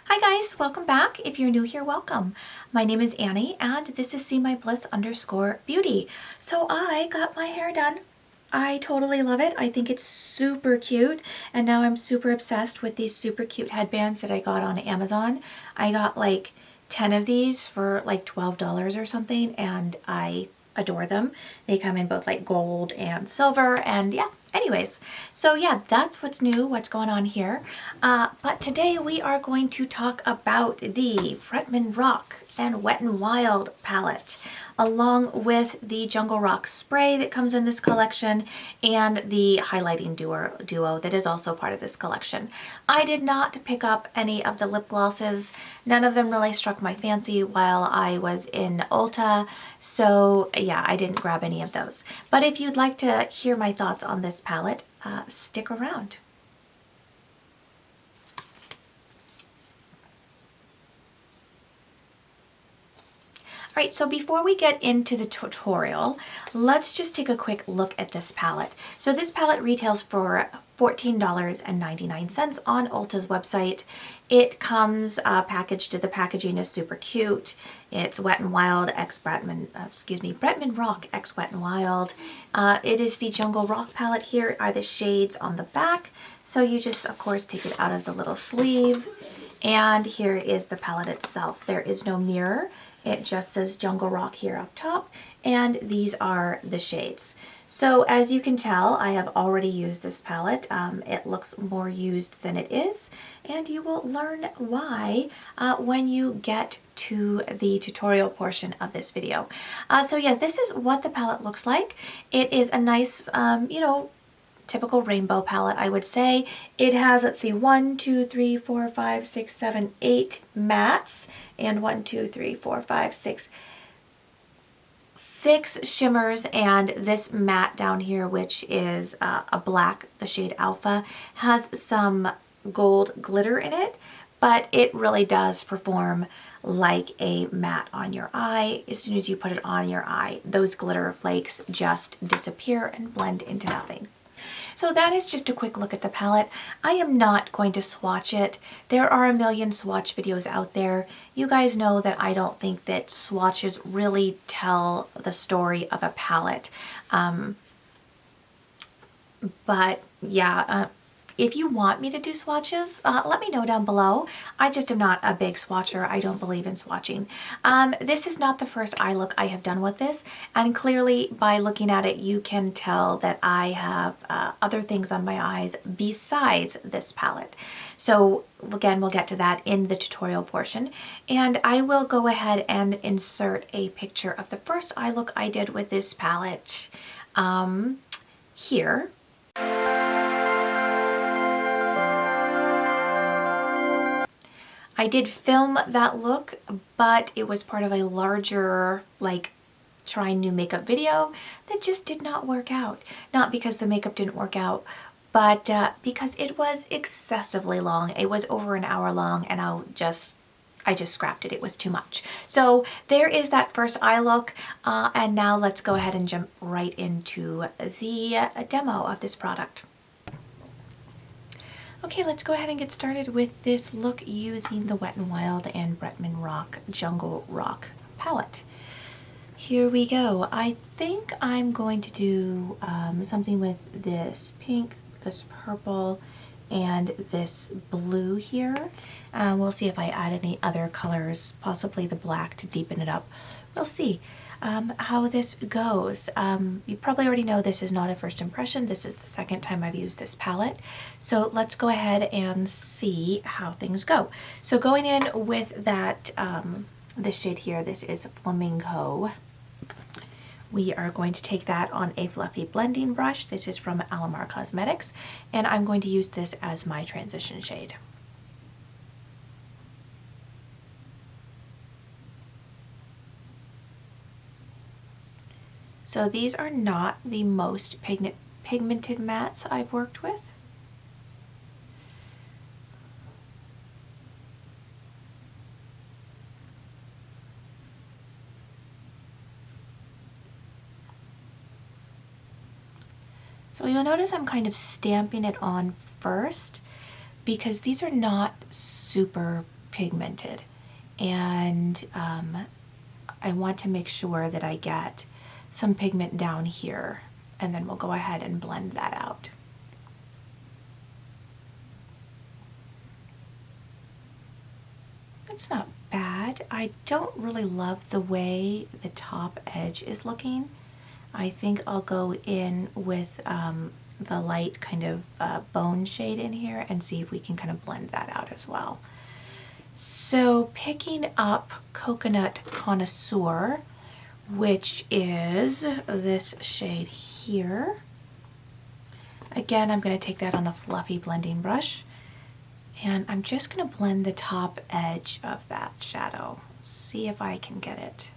Hi guys, welcome back. If you're new here, welcome. My name is Annie and this is @SeeMyBliss_beauty. So I got my hair done. I totally love it. I think it's super cute, and now I'm super obsessed with these super cute headbands that I got on Amazon. I got like 10 of these for like $12 or something, and I adore them. They come in both like gold and silver, and yeah. Anyways, so yeah, that's what's new, what's going on here. But today we are going to talk about the Bretman Rock and Wet n Wild palette, along with the Jungle Rock spray that comes in this collection and the highlighting duo that is also part of this collection. I did not pick up any of the lip glosses. None of them really struck my fancy while I was in Ulta, so yeah, I didn't grab any of those. But if you'd like to hear my thoughts on this palette, stick around. All right, so before we get into the tutorial, let's just take a quick look at this palette. So this palette retails for $14.99 on Ulta's website. It comes packaged. The packaging is super cute. It's Wet n Wild X Bretman, Bretman Rock X Wet n Wild. It is the Jungle Rock palette. Here are the shades on the back. So you just, of course, take it out of the little sleeve. And here is the palette itself. There is no mirror. It just says Jungle Rock here up top, and these are the shades. So as you can tell, I have already used this palette. It looks more used than it is, and you will learn why when you get to the tutorial portion of this video. So yeah, this is what the palette looks like. It is a nice, typical rainbow palette, I would say. It has, let's see, 1, 2, 3, 4, 5, 6, 7, 8 mattes, and 1, 2, 3, 4, 5, 6 shimmers, and this matte down here, which is a black, the shade Alpha, has some gold glitter in it, but it really does perform like a matte on your eye. As soon as you put it on your eye, those glitter flakes just disappear and blend into nothing. So that is just a quick look at the palette. I am not going to swatch it. There are a million swatch videos out there. You guys know that I don't think that swatches really tell the story of a palette. But yeah, if you want me to do swatches, let me know down below. I just am not a big swatcher. I don't believe in swatching. This is not the first eye look I have done with this, and clearly by looking at it, you can tell that I have other things on my eyes besides this palette. So again, we'll get to that in the tutorial portion, and I will go ahead and insert a picture of the first eye look I did with this palette here. I did film that look, but it was part of a larger, like, trying new makeup video that just did not work out. Not because the makeup didn't work out, but because it was excessively long. It was over an hour long, and I just scrapped it. It was too much. So there is that first eye look, and now let's go ahead and jump right into the demo of this product. Okay, let's go ahead and get started with this look using the Wet n Wild and Bretman Rock Jungle Rock palette. Here we go. I think I'm going to do something with this pink, this purple, and this blue here. We'll see if I add any other colors, possibly the black to deepen it up. We'll see how this goes. You probably already know this is not a first impression. This is the second time I've used this palette. So let's go ahead and see how things go. So going in with that, this shade here, this is Flamingo. We are going to take that on a fluffy blending brush. This is from Alamar Cosmetics, and I'm going to use this as my transition shade. So these are not the most pigmented mattes I've worked with. So you'll notice I'm kind of stamping it on first because these are not super pigmented, and I want to make sure that I get some pigment down here, and then we'll go ahead and blend that out. It's not bad. I don't really love the way the top edge is looking. I think I'll go in with the light kind of bone shade in here and see if we can kind of blend that out as well. So picking up Coconut Connoisseur, which is this shade here. Again, I'm going to take that on a fluffy blending brush, and I'm just going to blend the top edge of that shadow. See if I can get it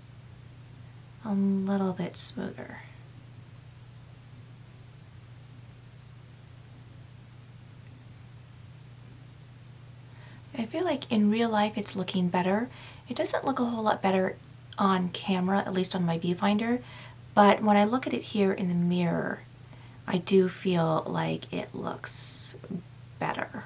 a little bit smoother. I feel like in real life it's looking better. It doesn't look a whole lot better on camera, at least on my viewfinder, but when I look at it here in the mirror, I do feel like it looks better.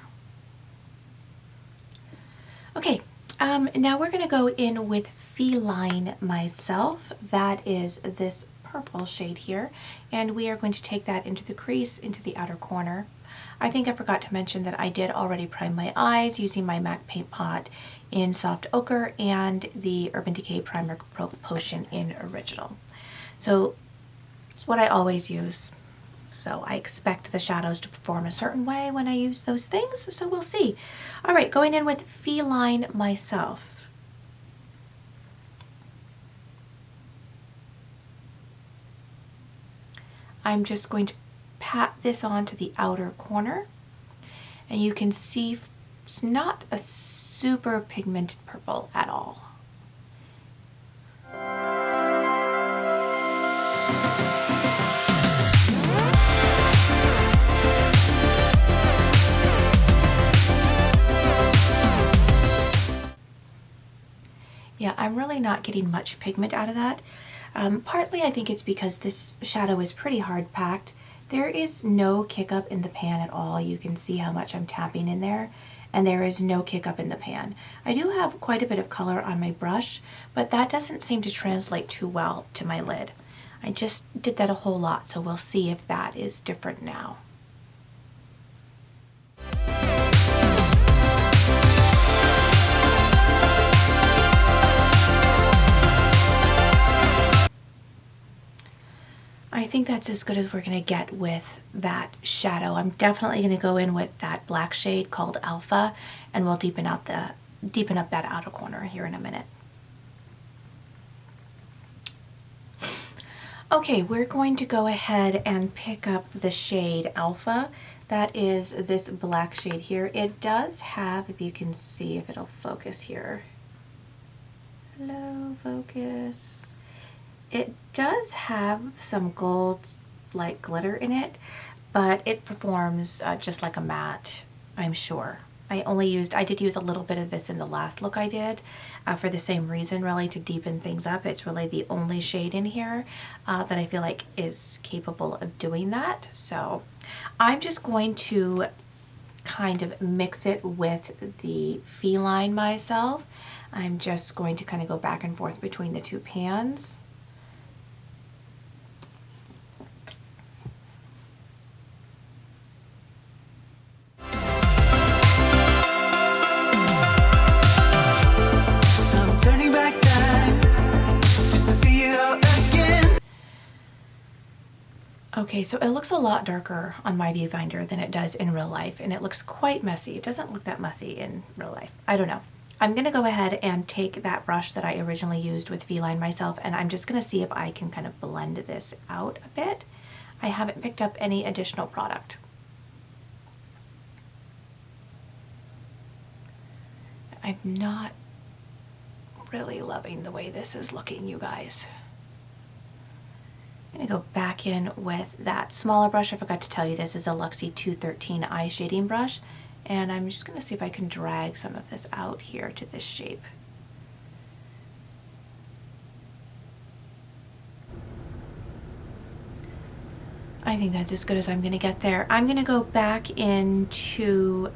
Okay, now we're going to go in with Feline Myself. That is this purple shade here, and we are going to take that into the crease, into the outer corner. I think I forgot to mention that I did already prime my eyes using my MAC Paint Pot in Soft Ochre and the Urban Decay Primer Potion in Original. So it's what I always use. So I expect the shadows to perform a certain way when I use those things, so we'll see. All right, going in with Feline Myself. I'm just going to pat this onto the outer corner, and you can see it's not a super pigmented purple at all. Yeah, I'm really not getting much pigment out of that. Partly I think it's because this shadow is pretty hard packed. There is no kick up in the pan at all. You can see how much I'm tapping in there, and there is no kick up in the pan. I do have quite a bit of color on my brush, but that doesn't seem to translate too well to my lid. I just did that a whole lot, so we'll see if that is different now. I think that's as good as we're going to get with that shadow. I'm definitely going to go in with that black shade called Alpha, and we'll deepen up that outer corner here in a minute. Okay, we're going to go ahead and pick up the shade Alpha. That is this black shade here. It does have, if you can see, if it'll focus here. Hello, focus. It does have some gold-like glitter in it, but it performs just like a matte, I'm sure. I did use a little bit of this in the last look I did for the same reason, really, to deepen things up. It's really the only shade in here that I feel like is capable of doing that. So I'm just going to kind of mix it with the Feline Myself. I'm just going to kind of go back and forth between the two pans. Okay, so it looks a lot darker on my viewfinder than it does in real life, and it looks quite messy. It doesn't look that messy in real life. I don't know. I'm going to go ahead and take that brush that I originally used with Feline Myself, and I'm just going to see if I can kind of blend this out a bit. I haven't picked up any additional product. I'm not really loving the way this is looking, you guys. I'm going to go back in with that smaller brush. I forgot to tell you this is a Luxie 213 eye shading brush, and I'm just going to see if I can drag some of this out here to this shape. I think that's as good as I'm going to get there. I'm going to go back into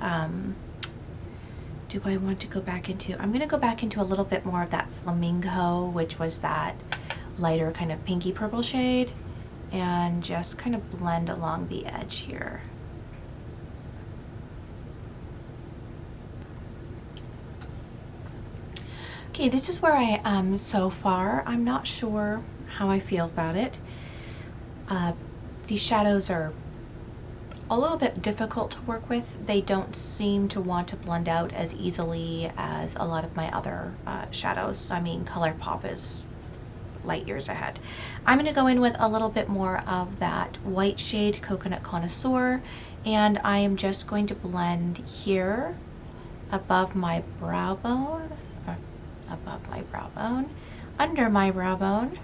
do I want to go back into? I'm going to go back into a little bit more of that flamingo, which was that lighter kind of pinky purple shade, and just kind of blend along the edge here. Okay, this is where I am so far. I'm not sure how I feel about it. These shadows are a little bit difficult to work with. They don't seem to want to blend out as easily as a lot of my other shadows. I mean, ColourPop is light years ahead. I'm going to go in with a little bit more of that white shade, Coconut Connoisseur, and I am just going to blend here above my brow bone, under my brow bone,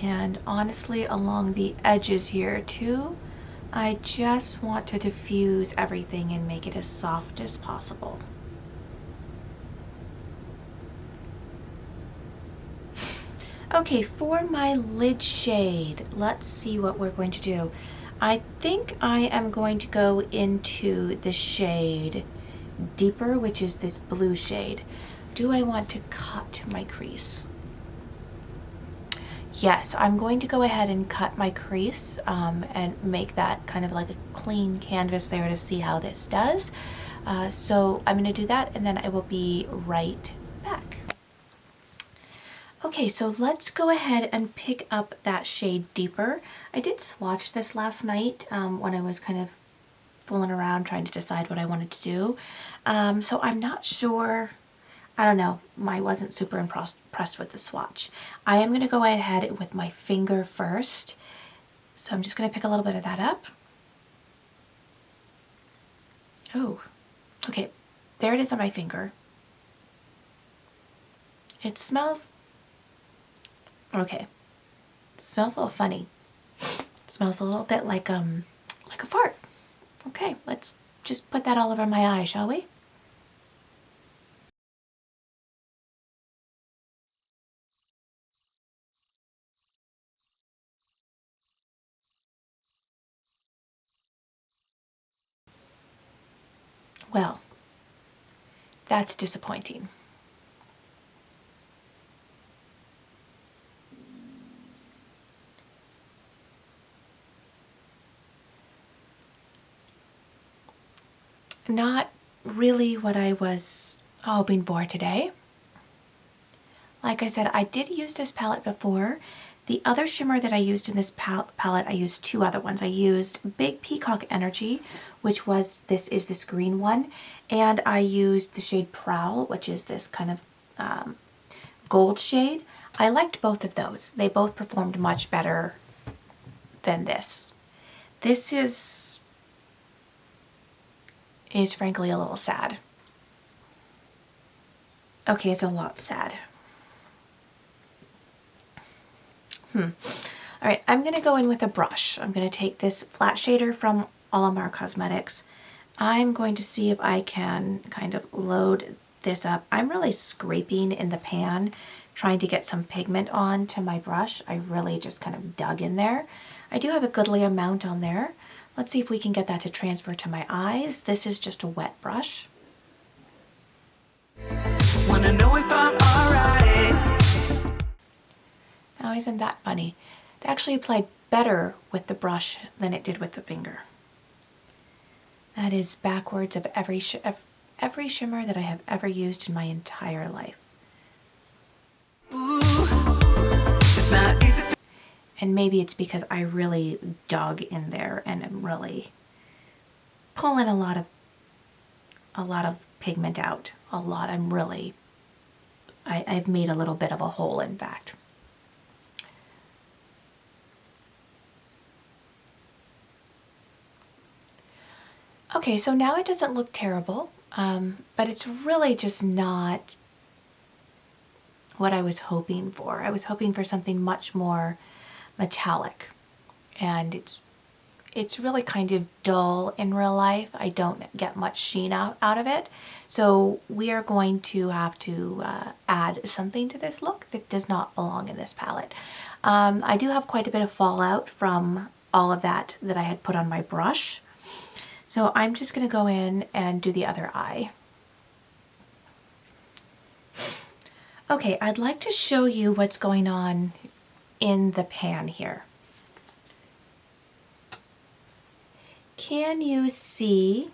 and honestly along the edges here too. I just want to diffuse everything and make it as soft as possible. Okay, for my lid shade, let's see what we're going to do. I think I am going to go into the shade Deeper, which is this blue shade. Do I want to cut my crease? Yes, I'm going to go ahead and cut my crease and make that kind of like a clean canvas there to see how this does. So I'm going to do that and then I will be right back. Okay, so let's go ahead and pick up that shade Deeper. I did swatch this last night when I was kind of fooling around trying to decide what I wanted to do. So I'm not sure. I don't know, I wasn't super impressed with the swatch. I am going to go ahead with my finger first. So I'm just going to pick a little bit of that up. Oh, okay, there it is on my finger. It smells, okay, it smells a little funny. It smells a little bit like a fart. Okay, let's just put that all over my eye, shall we? Well, that's disappointing. Not really what I was hoping for today. Like I said, I did use this palette before. The other shimmer that I used in this palette, I used two other ones. I used Big Peacock Energy, which was this green one, and I used the shade Prowl, which is this kind of gold shade. I liked both of those. They both performed much better than this. This is frankly a little sad. Okay, it's a lot sad. All right, I'm going to go in with a brush. I'm going to take this flat shader from Olimar Cosmetics. I'm going to see if I can kind of load this up. I'm really scraping in the pan, trying to get some pigment on to my brush. I really just kind of dug in there. I do have a goodly amount on there. Let's see if we can get that to transfer to my eyes. This is just a wet brush. Wanna know if I'm alright. Now, isn't that funny? It actually applied better with the brush than it did with the finger. That is backwards of every shimmer that I have ever used in my entire life. Ooh, it's not easy to... And maybe it's because I really dug in there and am really pulling a lot of pigment out. I've made a little bit of a hole, in fact. Okay, so now it doesn't look terrible, but it's really just not what I was hoping for. I was hoping for something much more metallic, and it's really kind of dull in real life. I don't get much sheen out of it, so we are going to have to add something to this look that does not belong in this palette. I do have quite a bit of fallout from all of that I had put on my brush. So I'm just going to go in and do the other eye. Okay, I'd like to show you what's going on in the pan here. Can you see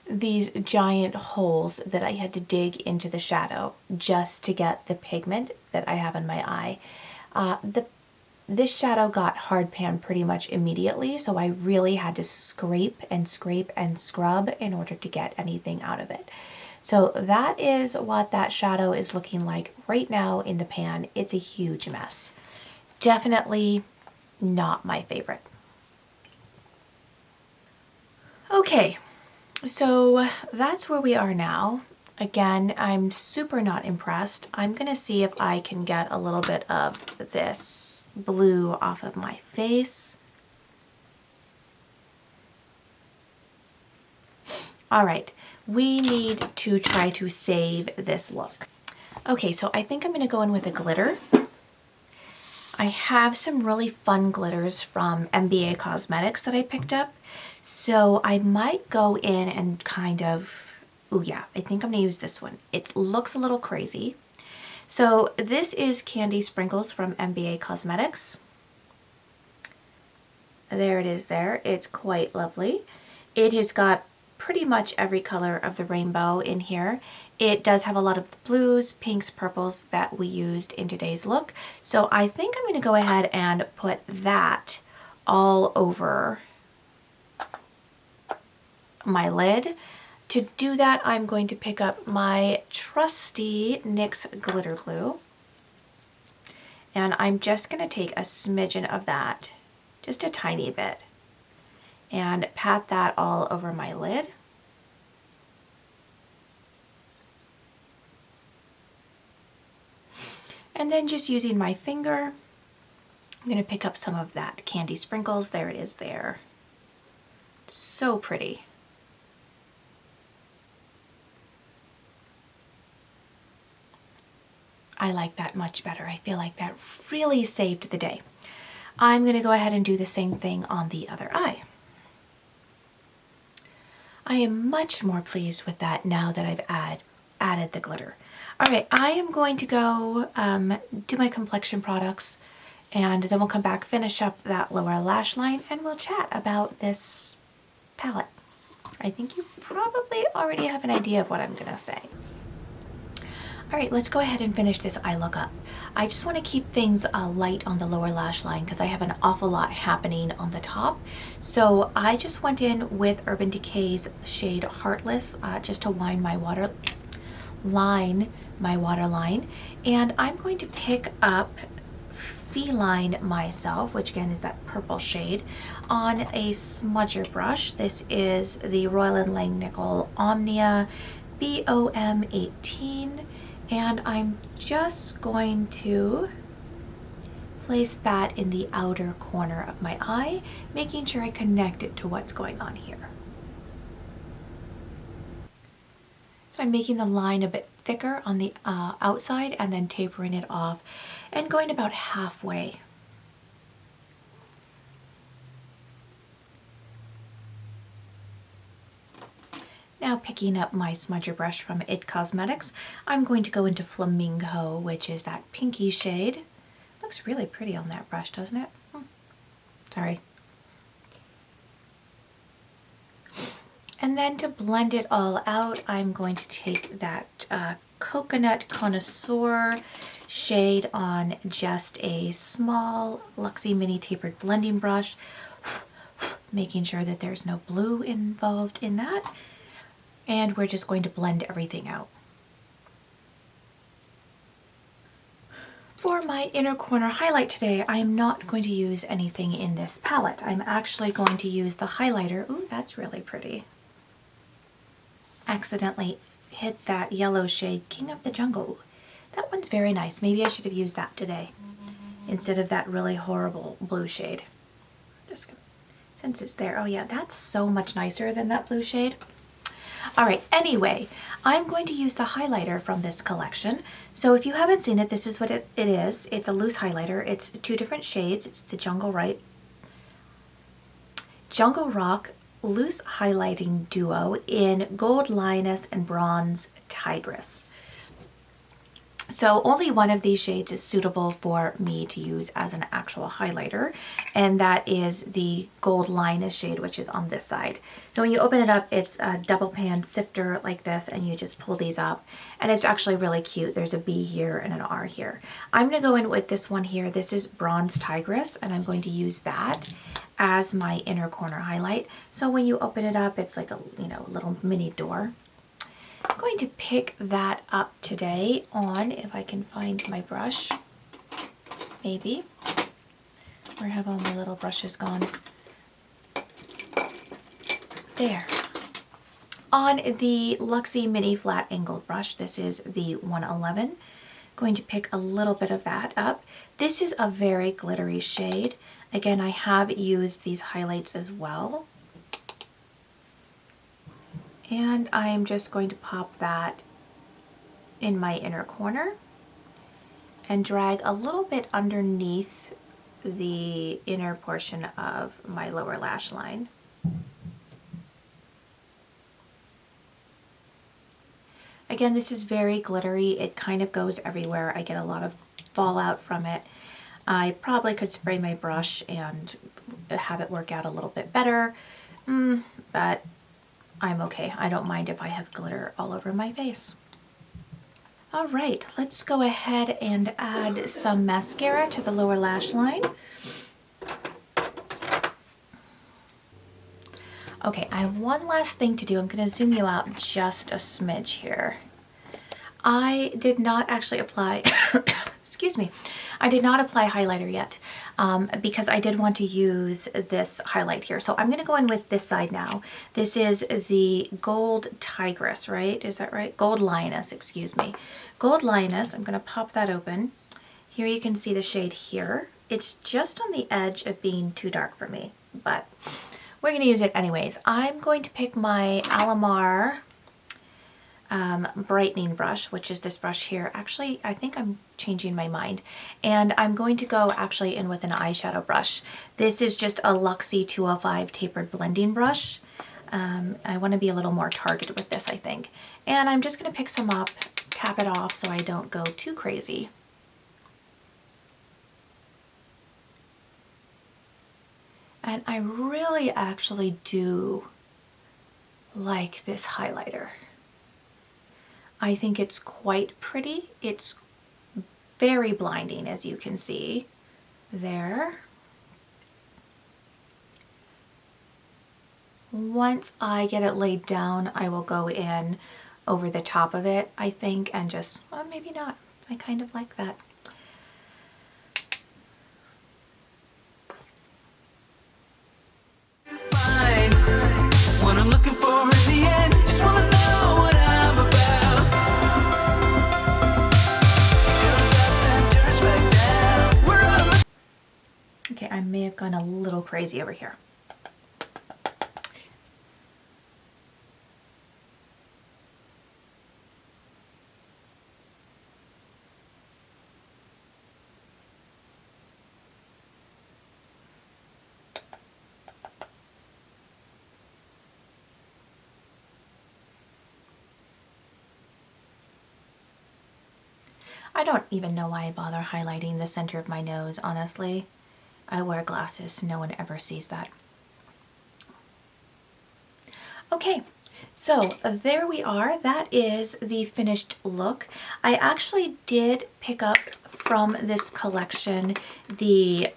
these giant holes that I had to dig into the shadow just to get the pigment that I have in my eye? This shadow got hard pan pretty much immediately, so I really had to scrape and scrape and scrub in order to get anything out of it. So that is what that shadow is looking like right now in the pan. It's a huge mess. Definitely not my favorite. Okay, so that's where we are now. Again, I'm super not impressed. I'm gonna see if I can get a little bit of this blue off of my face. All right, we need to try to save this look. Okay, so I think I'm gonna go in with a glitter. I have some really fun glitters from MBA Cosmetics that I picked up. So I might go in and kind of, oh yeah, I think I'm gonna use this one. It looks a little crazy. So this is Candy Sprinkles from MBA Cosmetics. There it is there. It's quite lovely. It has got pretty much every color of the rainbow in here. It does have a lot of the blues, pinks, purples that we used in today's look. So I think I'm going to go ahead and put that all over my lid. To do that, I'm going to pick up my trusty NYX glitter glue. And I'm just going to take a smidgen of that, just a tiny bit, and pat that all over my lid. And then just using my finger, I'm going to pick up some of that Candy Sprinkles. There it is there. So pretty. I like that much better. I feel like that really saved the day. I'm going to go ahead and do the same thing on the other eye. I am much more pleased with that now that I've added the glitter. All right, I am going to go do my complexion products, and then we'll come back, finish up that lower lash line, and we'll chat about this palette. I think you probably already have an idea of what I'm going to say. All right, let's go ahead and finish this eye look up. I just want to keep things light on the lower lash line because I have an awful lot happening on the top. So I just went in with Urban Decay's shade Heartless just to line my waterline. And I'm going to pick up Feline Myself, which again is that purple shade, on a smudger brush. This is the Royal & Langnickel Omnia BOM 18. And I'm just going to place that in the outer corner of my eye, making sure I connect it to what's going on here. So I'm making the line a bit thicker on the outside and then tapering it off and going about halfway. Now picking up my smudger brush from IT Cosmetics, I'm going to go into Flamingo, which is that pinky shade. Looks really pretty on that brush, doesn't it? Sorry. And then to blend it all out, I'm going to take that Coconut Connoisseur shade on just a small Luxie Mini Tapered Blending Brush, making sure that there's no blue involved in that. And we're just going to blend everything out. For my inner corner highlight today, I am not going to use anything in this palette. I'm actually going to use the highlighter. Ooh, that's really pretty. Accidentally hit that yellow shade, King of the Jungle. That one's very nice. Maybe I should have used that today instead of that really horrible blue shade. Just gonna, since it's there. Oh yeah, that's so much nicer than that blue shade. All right, anyway, I'm going to use the highlighter from this collection. So if you haven't seen it, this is what it is. It's a loose highlighter. It's two different shades. It's the Jungle Rock Loose Highlighting Duo in Gold Lioness and Bronze Tigress. So only one of these shades is suitable for me to use as an actual highlighter, and that is the Gold Lioness shade, which is on this side. So when you open it up, it's a double pan sifter like this, and you just pull these up, and it's actually really cute. There's a B here and an R here. I'm going to go in with this one here. This is Bronze Tigress, and I'm going to use that as my inner corner highlight. So when you open it up, it's like a, you know, little mini door. I'm going to pick that up today on, if I can find my brush, maybe. Where have all my little brushes gone? There. On the Luxie Mini Flat Angled Brush, this is the 111. Going to pick a little bit of that up. This is a very glittery shade. Again, I have used these highlights as well. And I'm just going to pop that in my inner corner and drag a little bit underneath the inner portion of my lower lash line. Again, this is very glittery. It kind of goes everywhere. I get a lot of fallout from it. I probably could spray my brush and have it work out a little bit better, but I'm okay. I don't mind if I have glitter all over my face. All right, let's go ahead and add some mascara to the lower lash line. Okay, I have one last thing to do. I'm going to zoom you out just a smidge here. I did not actually apply, excuse me, I did not apply highlighter yet because I did want to use this highlight here. So I'm going to go in with this side now. This is the Gold Tigress, right? Is that right? Gold Lioness, excuse me. Gold Lioness, I'm going to pop that open. Here you can see the shade here. It's just on the edge of being too dark for me, but we're going to use it anyways. I'm going to pick my Alamar brightening brush, which is this brush here. Actually, I think I'm changing my mind, and I'm going to go actually in with an eyeshadow brush. This is just a Luxie 205 tapered blending brush. I want to be a little more targeted with this, I think. And I'm just going to pick some up, cap it off so I don't go too crazy. And I really actually do like this highlighter. I think it's quite pretty. It's very blinding, as you can see there. Once I get it laid down, I will go in over the top of it, I think, and just, well, maybe not. I kind of like that. Okay, I may have gone a little crazy over here. I don't even know why I bother highlighting the center of my nose, honestly. I wear glasses, no one ever sees that. Okay, so there we are. That is the finished look. I actually did pick up from this collection the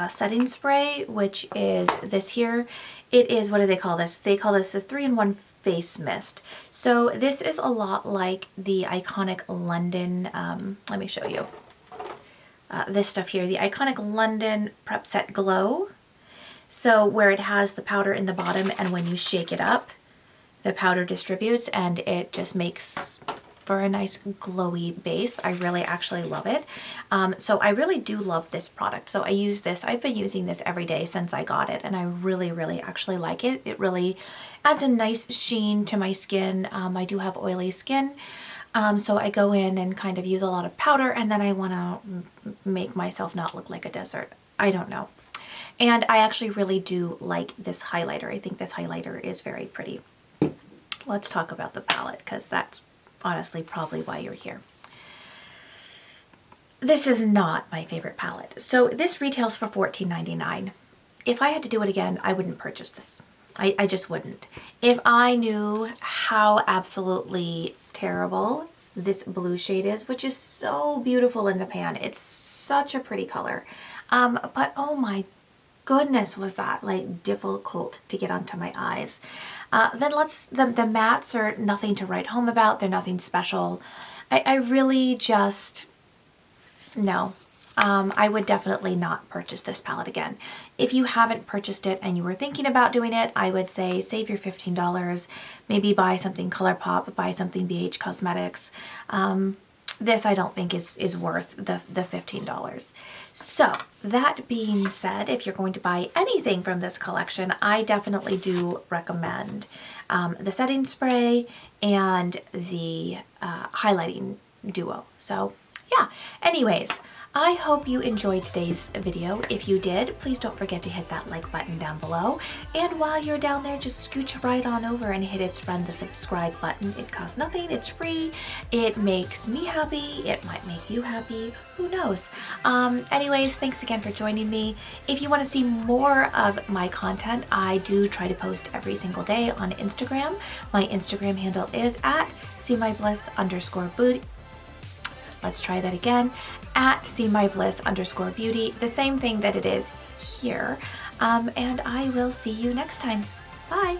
setting spray, which is this here. It is, what do they call this? They call this a 3-in-1 face mist. So this is a lot like the iconic London, let me show you. This stuff here, the iconic London Prep Set Glow. So where it has the powder in the bottom, and when you shake it up, the powder distributes and it just makes for a nice glowy base. I really actually love it. So I really do love this product. So I use this, I've been using this every day since I got it, and I really, really actually like it. It really adds a nice sheen to my skin. I do have oily skin. So I go in and kind of use a lot of powder, and then I want to make myself not look like a desert. I don't know. And I actually really do like this highlighter. I think this highlighter is very pretty. Let's talk about the palette, because that's honestly probably why you're here. This is not my favorite palette. So this retails for $14.99. If I had to do it again, I wouldn't purchase this. I just wouldn't. If I knew how absolutely terrible this blue shade is, which is so beautiful in the pan. It's such a pretty color. But oh my goodness, was that like difficult to get onto my eyes. Then the mattes are nothing to write home about. They're nothing special. I really just, no. I would definitely not purchase this palette again. If you haven't purchased it and you were thinking about doing it, I would say save your $15. Maybe buy something ColourPop, buy something BH Cosmetics. This I don't think is worth the $15. So that being said, if you're going to buy anything from this collection, I definitely do recommend the setting spray and the highlighting duo. So yeah, anyways, I hope you enjoyed today's video. If you did, please don't forget to hit that like button down below. And while you're down there, just scooch right on over and hit its friend, the subscribe button. It costs nothing, it's free. It makes me happy, it might make you happy, who knows. Anyways, thanks again for joining me. If you want to see more of my content, I do try to post every single day on Instagram. My Instagram handle is at @seemybliss_beauty. Let's try that again, at @seemybliss_beauty, the same thing that it is here. And I will see you next time. Bye.